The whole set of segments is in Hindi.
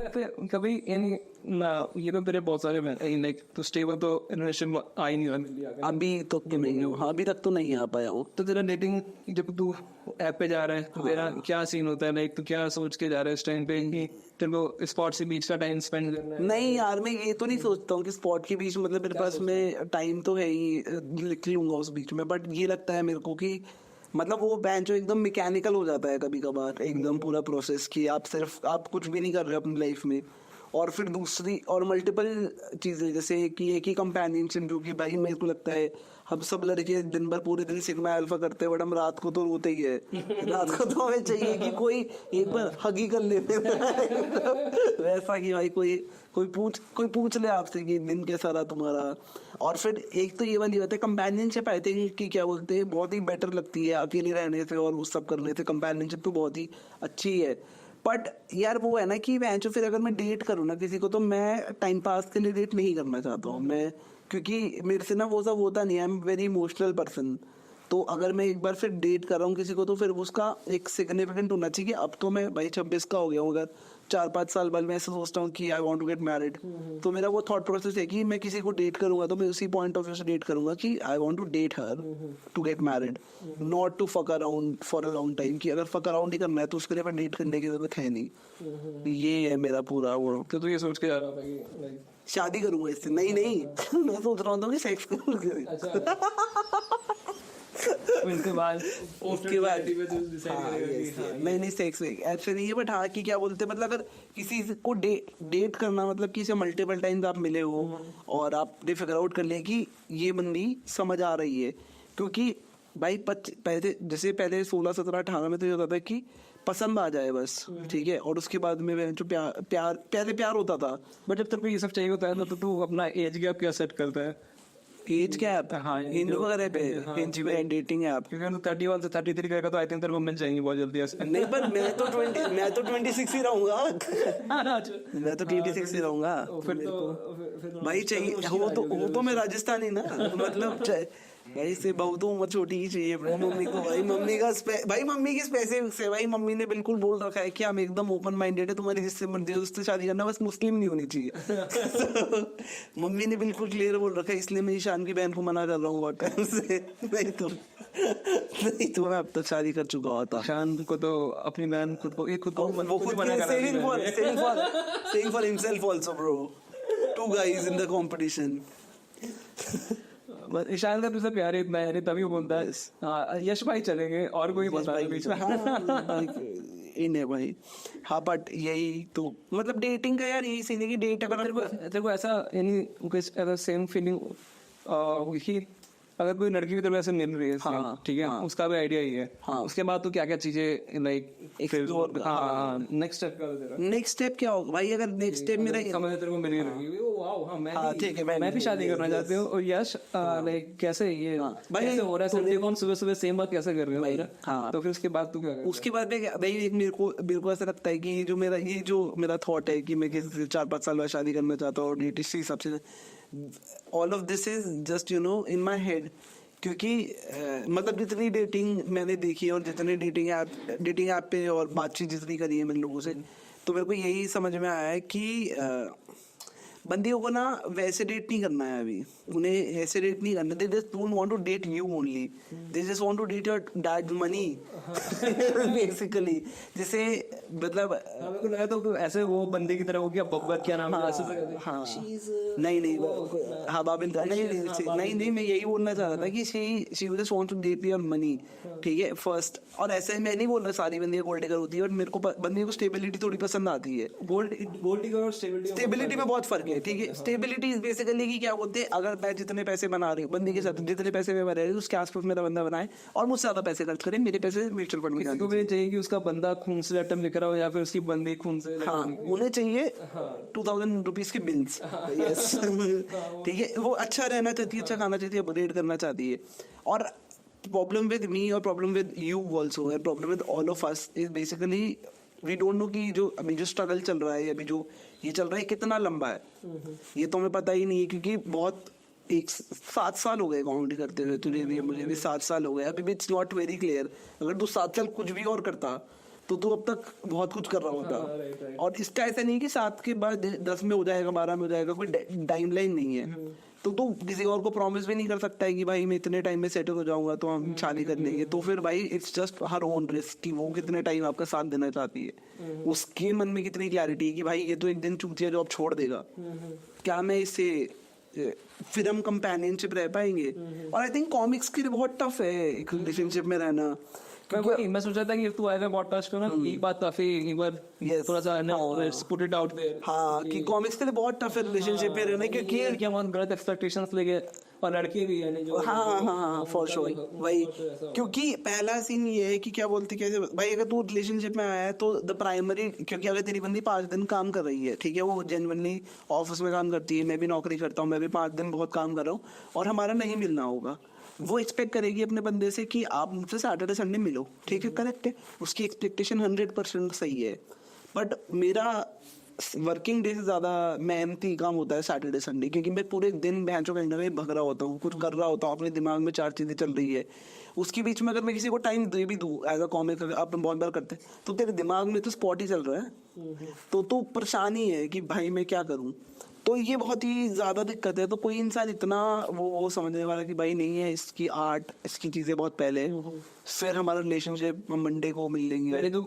वैसे कभी यानी ना ये तो तेरे बहुत सारे लाइक तो स्टेबल तो रिलेशन आ ही नहीं रहा इंडिया का। अभी तो नहीं हूँ, हाँ अभी तक तो नहीं आ पाया हूँ। तो तेरा डेटिंग जब तू ऐप पे जा रहा है तो तेरा क्या सीन होता है, लाइक तू क्या सोच के जा रहा है इस टाइम पे कि तेरे को स्पॉट से बीच का टाइम स्पेंड करना है? नहीं यार, मैं ये तो नहीं सोचता हूँ कि स्पॉट के बीच, मतलब मेरे पास में टाइम तो है ही, लिख लूंगा उस बीच में, बट ये लगता है मेरे को कि मतलब वो बैंक जो एकदम मैकेनिकल हो जाता है कभी कभार, एकदम पूरा प्रोसेस कि आप कुछ भी नहीं कर रहे हो अपनी लाइफ में। और फिर दूसरी और मल्टीपल चीज़ें, जैसे कि एक ही कंपेनियनशिप, जो कि भाई मेरे को लगता है हम सब लड़के दिन भर पूरे दिन सिग्मा अल्फा करते हैं, बट हम रात को तो रोते ही है। रात को तो हमें चाहिए कि कोई एक बार हगी कर लेते वैसा कि भाई कोई पूछ ले आपसे कि दिन कैसा रहा तुम्हारा। और फिर एक तो ये वाली बात है कंपेनियनशिप, आई थिंक कि क्या बोलते हैं, बहुत ही बेटर लगती है अकेले रहने से और वो सब करने से। कंपेनियनशिप तो बहुत ही अच्छी है, बट यार वो है ना कि फिर अगर मैं डेट करूँ ना किसी को, तो मैं टाइम पास के लिए डेट नहीं करना चाहता हूँ मैं, क्योंकि मेरे से ना वो सब होता नहीं है। I am very emotional person. तो अगर मैं एक बार फिर डेट कर रहा हूँ किसी को, तो फिर उसका एक सिग्निफिकेंट होना चाहिए कि अब तो मैं भाई 26 का हो गया हूँ, अगर 4-5 साल बाद मैं ऐसा सोचता हूँ कि I want to get married, तो मेरा वो थॉट प्रोसेस है कि मैं किसी को डेट करूंगा तो मैं उसी पॉइंट ऑफ व्यू से डेट करूंगा कि I want to date her to get married, not to fuck around for a long time. कि अगर फक अराउंड ही करना है तो उसके लिए डेट करने की जरूरत है नहीं। ये है मेरा पूरा वो। तो तू ये सोच के जा रहा था कि लाइक शादी करूंगा इससे? नहीं मैं सोच रहा हूँ कि सेक्स करूंगा। उसके बाद नहीं सेक्स ऐसे नहीं है, बट हाँ कि क्या बोलते हैं, मतलब अगर किसी को डेट करना, मतलब किसी मल्टीपल टाइम्स आप मिले हो और आपने फिगर आउट कर लिया कि ये बंदी समझ आ रही है। क्योंकि भाई पहले 16, 17, 18 में तो ये होता था कि पसंद आ जाए बस, ठीक है, और उसके बाद में जो प्यार होता था। बट जब तेरे को ये सब चाहिए होता है तो तू अपना एज गैप क्या सेट करता है? एज क्या ऐप? हाँ, हिंज वगैरह पे, हिंज पे डेटिंग ऐप। क्योंकि तो 31 से 33 करेगा तो आई थिंक तेरे को मिल जाएंगी बहुत जल्दी ऐसे। नहीं, पर मैं तो 26 ही रहूंगा। मैं तो 26 ही रहूंगा। फिर तो भाई चाहिए वो तो मैं राजस्थानी ना, मतलब भाई से बहू तो उम्र छोटी ही चाहिए मम्मी को। भाई मम्मी की स्पेसिफिक से, भाई मम्मी ने बिल्कुल बोल रखा है कि हम एकदम ओपन माइंडेड है, तुम्हारी जिससे मर्जी उससे शादी करना, बस मुस्लिम नहीं होनी चाहिए। मम्मी ने बिल्कुल क्लियर बोल रखा है, इसलिए मैं ईशान की बहन को मना कर रहा हूँ बहुत टाइम से। नहीं तो मैं अब तक शादी कर चुका होता। ईशान को तो अपनी बहन खुद को saying for himself also, bro. 2 guys in the competition. Ishan का तुझसे प्यार इतना है तभी वो बोलता है हाँ यश भाई चलेंगे और कोई बोलता है बीच में। इन्हें भाई हाँ, बट यही तो मतलब डेटिंग का यार यही सीन है कि डेट अगर तेरे को ऐसा यानी सेम फीलिंग कि अगर कोई लड़की भी तेरे ऐसे मिल रही है, हाँ ठीक है, हाँ, उसका भी आइडिया ही है, हाँ, उसके बाद तो क्या क्या चीजें लाइक नेक्स्ट स्टेप क्या होगा भाई? अगर नेक्स्ट स्टेप मेरा समझ तेरे को मिल ही रही है, वाओ हाँ मैं भी शादी करना चाहती हूँ, और यश लाइक कैसे ये भाई हो रहा है, कौन सुबह सेम बात कैसे कर रहे हो भाई? हाँ, तो फिर उसके बाद तू क्या कर? उसके बाद भाई मेरे को ऐसा लगता है कि जो मेरा थॉट है कि मैं 4-5 साल बाद शादी करना चाहता हूँ, इस हिसाब से all of this is just in my head। क्योंकि मतलब जितनी डेटिंग मैंने देखी है और जितने डेटिंग ऐप पे और बातचीत जितनी करी है मैंने लोगों से, तो मेरे को यही समझ में आया है कि बंदियों को ना वैसे डेट नहीं करना है अभी, उन्हें ऐसे डेट नहीं करना। They just don't want to date you only, they just want to date your dad money basically. जैसे मतलब मेरे को लगा तो ऐसे वो बंदे की तरह हो गया, बब्बर क्या नाम है? हाँ नहीं हाँ बाबिल नहीं मैं यही बोलना चाह रहा था कि she just want to date your money, ठीक है फर्स्ट। और ऐसे मैं नहीं बोल रहा सारी बंदियां गोल्ड डिगर होती है, बट मेरे को बंदी को स्टेबिलिटी थोड़ी पसंद आती है। गोल्ड डिगर और स्टेबिलिटी में बहुत फर्क है, ठीक है। स्टेबिलिटी इज बेसिकली कि क्या बोलते हैं, अगर मैं जितने पैसे बना रही हूँ बंदी के साथ, जितने पैसे में बना रही हूँ उसके आसपास मेरा बंदा बनाए और मुझसे ज्यादा पैसे खर्च करे, मेरे पैसे म्यूचुअल फंड में जाए। किसी को भी चाहिए कि उसका बंदा खून से आइटम लिख रहा हो या फिर उसकी बंदी खून से, हाँ उन्हें चाहिए 2000 रुपीज के बिल्स, यस ठीक है। वो अच्छा रहना चाहती है, अच्छा खाना चाहती है, अपग्रेड करना चाहती है। और प्रॉब्लम विद मी और problem with you also, problem with all of us is basically we don't know कि अभी जो स्ट्रगल चल रहा है, अभी जो ये चल रहा है कितना लंबा है, ये तो हमें पता ही नहीं है। क्योंकि बहुत 7 साल हो गए कॉमेडी करते हुए, तुझे भी मुझे भी 7 साल हो गए, अभी भी इट्स नॉट वेरी क्लियर। अगर तू 7 साल कुछ भी और करता तो तू अब तक बहुत कुछ कर रहा होता। और इसका ऐसा नहीं कि 7 के बाद 10 में हो जाएगा, 12 में हो जाएगा, कोई टाइम लाइन नहीं है। तो तू किसी और को प्रॉमिस भी नहीं कर सकता है कि भाई मैं इतने टाइम में सेटल हो जाऊंगा तो हम शादी कर लेंगे। तो फिर भाई it's just her own risk कि वो कितने टाइम आपका साथ देना चाहती है, उसके मन में कितनी क्लैरिटी है कि भाई ये तो एक दिन चूतिया जॉब छोड़ देगा, क्या मैं इससे फिर हम कंपेनियनशिप रह पाएंगे। और आई थिंक कॉमिक्स के लिए बहुत टफ है एक रिलेशनशिप में रहना। मैं सोचा था कि तू आएगा पॉडकास्ट में ना, एक बात काफी एक बार थोड़ा सा let's put it out there, हाँ कि कॉमिक्स के लिए बहुत टफ है रिलेशनशिप में रहना, क्योंकि लड़कियां बहुत गलत एक्सपेक्टेशंस लेके, और लड़के भी है जो हाँ फॉर श्योर वही। क्योंकि पहला सीन ये है कि क्या बोलते कैसे भाई, अगर तू रिलेशनशिप में आया है तो द प्राइमरी, क्योंकि अगर तेरी बंदी 5 दिन काम कर रही है, ठीक है, वो जेन्युइनली ऑफिस में काम करती है, मैं भी नौकरी करता हूँ, मैं भी 5 दिन बहुत काम कर रहा हूँ, और हमारा नहीं मिलना होगा, वो एक्सपेक्ट करेगी अपने बंदे से कि आप मुझसे सैटरडे संडे मिलो, ठीक है, करेक्ट है, उसकी एक्सपेक्टेशन 100% सही है। बट मेरा वर्किंग डे से ज्यादा मेहनती काम होता है सैटरडे संडे, क्योंकि मैं पूरे दिन भैंसों कहीं ना कहीं भग रहा होता हूँ, कुछ कर रहा होता हूँ, अपने दिमाग में 4 चीजें चल रही है। उसके बीच में अगर मैं किसी को टाइम दे भी दूँ, एज अ कॉमिक आप बहुत बार करते हैं, तो तेरे दिमाग में तो स्पॉट ही चल रहा है, तो परेशान ही है कि भाई मैं क्या करूँ। तो ये बहुत ही ज्यादा दिक्कत है। तो कोई इंसान इतना वो समझने वाला कि भाई नहीं है, इसकी आर्ट, इसकी चीजें बहुत पहले, फिर हमारा रिलेशनशिप हम मंडे को मिल लेंगे। पहले तू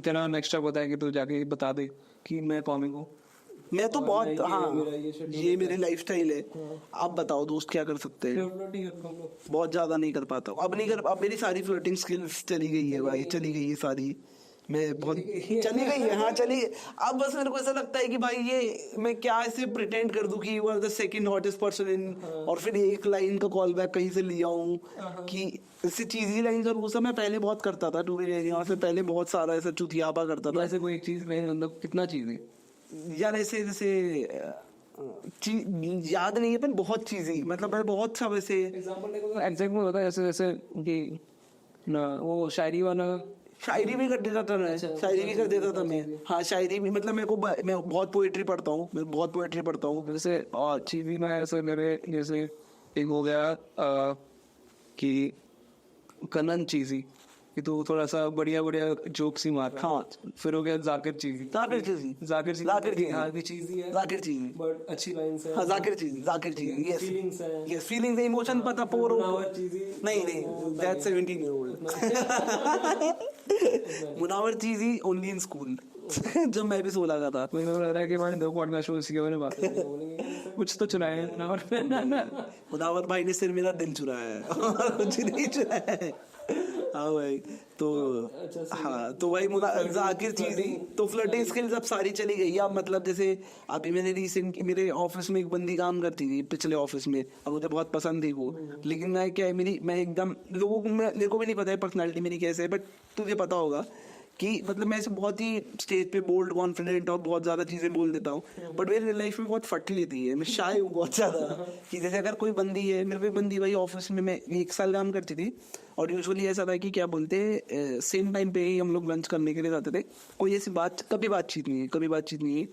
तेरा नेक्स्ट स्टेप होता है कि तू जाके बता दे कि मैं कॉमिक हूँ, मैं तो बहुत ये मेरी लाइफस्टाइल है, आप बताओ दोस्त क्या कर सकते हैं। बहुत ज्यादा नहीं कर पाता हूँ, अब मेरी सारी फ्लर्टिंग स्किल्स चली गई है भाई, चली गई है सारी, मैं बहुत चली गई है, हाँ चली। अब बस मेरे को ऐसा लगता है कि भाई ये मैं क्या ऐसे प्रिटेंड कर दूं कि you are the second hottest person in, और फिर एक लाइन का कॉल बैक कहीं से लिया हूँ कि इससे चीजी लाइन, और वो सब मैं पहले बहुत करता था, टू बी वेरी ऑनेस्ट, से पहले बहुत सारा ऐसा चुतियापा करता था। ऐसे कोई एक चीज में मतलब कितना चीज है यार, ऐसे जैसे याद नहीं है, पर बहुत चीजें, मतलब मैं बहुत सब ऐसे एग्जैक्ट में होता है, जैसे जैसे कि ना वो शायरी वाला, शायरी भी कर देता था मैं, शायरी भी कर देता था मैं, हाँ शायरी भी, मतलब मेरे को मैं बहुत पोएट्री पढ़ता हूँ, मैं बहुत पोएट्री पढ़ता हूँ जैसे और चीज़ी में ऐसे मेरे जैसे एक हो गया कि कनन चीज़ी कि तू थोड़ा सा बढ़िया बढ़िया जोक्स ही मार, हाँ, फिर हो गया जाकिर चीज़ी, जाकिर चीज़ी, जाकिर चीज़ी, जाकिर चीज़ी, हाँ भी चीज़ी है, जाकिर चीज़ी, बट अच्छी लाइंस है, हाँ जाकिर चीज़ी, जाकिर चीज़ी, यस फीलिंग्स है, यस फीलिंग्स, इमोशन पता पोर मुनावर चीज़ी, नहीं that's 17 year old Munawar cheesy only in school जब मैं भी 16 का था। मुझे लग रहा है कि मैंने 2 पॉडकास्ट शो सीखे मैंने बात कुछ तो चुनाया है मुनावर भाई ने सिर्फ मेरा दिल चुराया है कुछ नहीं चुराया है। हाँ भाई, तो हाँ तो भाई जाकिर चीज़ी, तो फ्लर्टिंग स्किल्स अब सारी चली गई। अब मतलब जैसे अभी मैंने रिसेंट मेरे ऑफिस में एक बंदी काम करती थी पिछले ऑफिस में, और मुझे बहुत पसंद थी वो, लेकिन मैं क्या है मैं एकदम लोगों को, मेरे को भी नहीं पता है पर्सनैलिटी मेरी कैसे है, बट तुझे पता होगा कि मतलब मैं ऐसे बहुत ही स्टेज पे बोल्ड कॉन्फिडेंट और बहुत ज़्यादा चीज़ें बोल देता हूँ, बट मेरी लाइफ में बहुत फट लेती है, मैं शाय हूँ बहुत ज़्यादा। कि जैसे अगर कोई बंदी है, मेरे कोई बंदी भाई ऑफिस में मैं 1 साल काम करती थी, और यूजुअली ऐसा था कि क्या बोलते सेम टाइम पे ही हम लोग लंच करने के लिए जाते थे, कोई ऐसी कभी बातचीत नहीं है,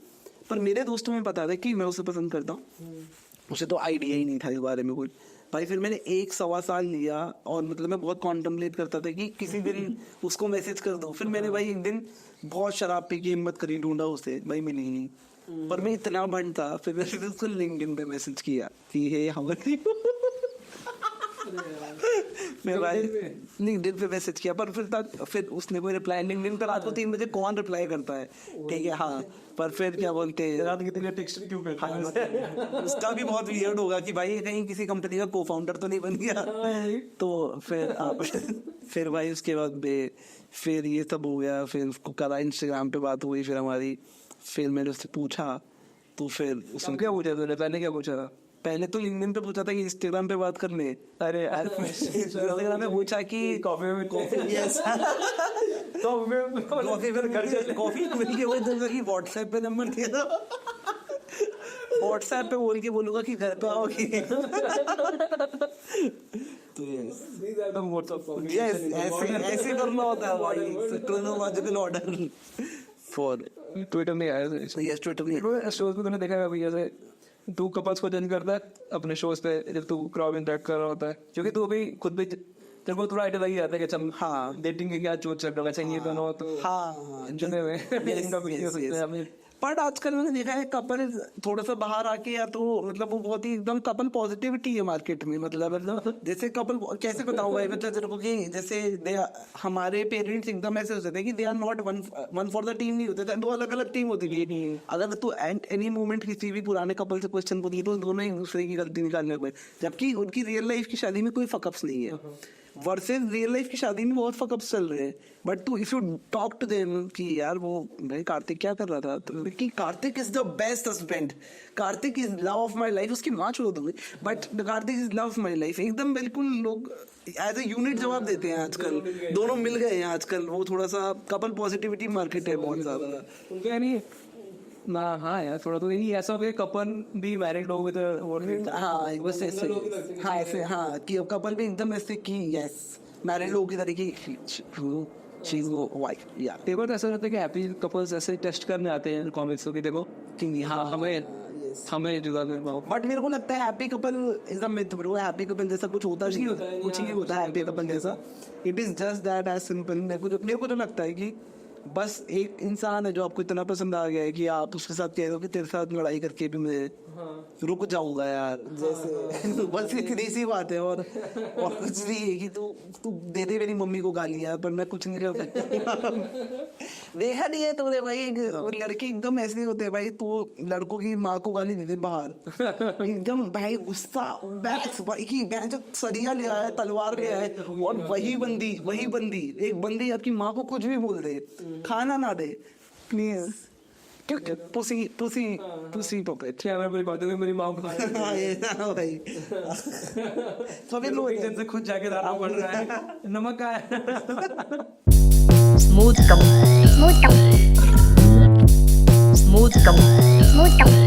पर मेरे दोस्तों में पता था कि मैं उसे पसंद करता हूँ, उसे तो आइडिया ही नहीं था इस बारे में कुछ। भाई फिर मैंने 1-1.25 साल लिया, और मतलब मैं बहुत कॉन्टम्पलेट करता था कि किसी दिन उसको मैसेज कर दूं। फिर मैंने भाई एक दिन बहुत शराब पी के हिम्मत करी, ढूंढा उसे, भाई मिली नहीं, पर मैं इतना बंद था, फिर मैंने उसको लिंक्डइन पे मैसेज किया कि हे हमारी मैं भाई लिंक्डइन पे मैसेज किया, पर फिर उसने कोई रिप्लाई, लिंक्डइन पे रात को 3 बजे कौन रिप्लाई करता है, ठीक है, हाँ, पर फिर क्या बोलते हैं रात कितने टेक्स्ट क्यों करता है उसका भी बहुत वियर्ड होगा कि भाई कहीं किसी कंपनी का को फाउंडर तो नहीं बन गया। तो फिर भाई उसके बाद फिर ये सब हो गया, फिर उसको करा, इंस्टाग्राम पे बात हुई फिर हमारी, फिर मैंने उससे पूछा, तो फिर उसने क्या पूछा, तुमने पहले क्या पूछा था? पहले तो लिंक्डइन पे पूछा था कि इंस्टाग्राम पे बात कर ले, अरे इंस्टाग्राम पे पूछा कि कॉफी यस कॉफी मिल के वही व्हाट्सएप पे नंबर दिया था, व्हाट्सएप पे बोल के बोलूंगा कि घर पे आओगी तो यस ऐसे करना होता है भाई, क्रोनोलॉजिकल ऑर्डर फॉर ट्विटर में आया था, यस ट्विटर में शोज पे तूने देखा है भैया से तू कपल्स को जज करता है अपने शोज पे जब तू क्राउड इंटरेक्ट कर रहा होता है, क्योंकि तू अभी खुद भी तेरे को थोड़ा आइडिया लग ही जाता है कि चल हाँ। डेटिंग के क्या चोट चल रहा है, वैसे ये दोनों तो हाँ चले हुए dating का वीडियो yes, सकते yes. हैं हमें। बट आजकल मैंने देखा है कपल थोड़ा सा बाहर आके या तो मतलब वो बहुत ही एकदम कपल पॉजिटिविटी है मार्केट में, मतलब जैसे कपल कैसे बताऊं भाई, मतलब तेरे को कि जैसे हमारे पेरेंट्स एकदम ऐसे होते थे कि they are not one for the team नहीं होते थे, दो अलग अलग टीम होती थी। अगर तू एट एनी मोमेंट किसी भी पुराने कपल से क्वेश्चन पूछी तो दोनों एक दूसरे की गलती निकालने लगे, जबकि उनकी रियल लाइफ की शादी में कोई फकअप्स नहीं है वर्सेस रियल लाइफ की शादी में बहुत फकअप्स चल रहे हैं। बट तू if you talk to them कि यार वो भाई कार्तिक क्या कर रहा था, तो कि Kartik is the best husband, Kartik is love of my life, उसकी माँ छोड़ दूंगी but Kartik is love of my life, एकदम बिल्कुल लोग एज ए यूनिट जवाब देते हैं आजकल। दोनों मिल गए हैं आजकल, वो थोड़ा सा कपल पॉजिटिविटी मार्केट है बहुत ज्यादा। उनका यानी ना, हाँ यार थोड़ा तो यही ऐसा हो कपल भी मैरिड लोग विद हाँ बस ऐसे, हाँ ऐसे, हाँ कि कपल भी एकदम ऐसे कि यस मैरिड लोगों की तरीके चीज वो वाइफ या देखो तो ऐसा रहता है कि हैप्पी कपल्स ऐसे टेस्ट करने आते हैं कॉमिक्स को कि देखो कि हाँ हमें जुदा कर पाओ। बट मेरे को लगता है happy couple is a myth bro, happy couple जैसा कुछ होता नहीं होता है, कुछ नहीं होता है हैप्पी कपल जैसा। It is just that as simple. मेरे को तो लगता है कि बस एक इंसान है जो आपको इतना पसंद आ गया है कि आप उसके साथ कह रहे हो कि तेरे साथ लड़ाई करके भी मैं रुक जाऊंगा यार, जैसे बस इतनी सी बात है। और कुछ नहीं है कि तू दे दे मेरी मम्मी को गाली यार, पर मैं कुछ नहीं कर सकता। देखा नहीं है तूने भाई, लड़के एकदम ऐसे होते हैं भाई, तू लड़कों की माँ को गाली दे दे बाहर एकदम भाई गुस्सा भाई की बहन जो सरिया ले आया, तलवार ले आया, और वही बंदी एक बंदी आपकी माँ को कुछ भी बोल दे, खाना ना दे, प्लीज पुसी पॉकेट। क्या मैं मेरी बातें में मेरी माँ को हाँ ये ना भाई सभी लोग एक से खुद जाके दाना पड़ रहा है, नमक का है। Smooth come.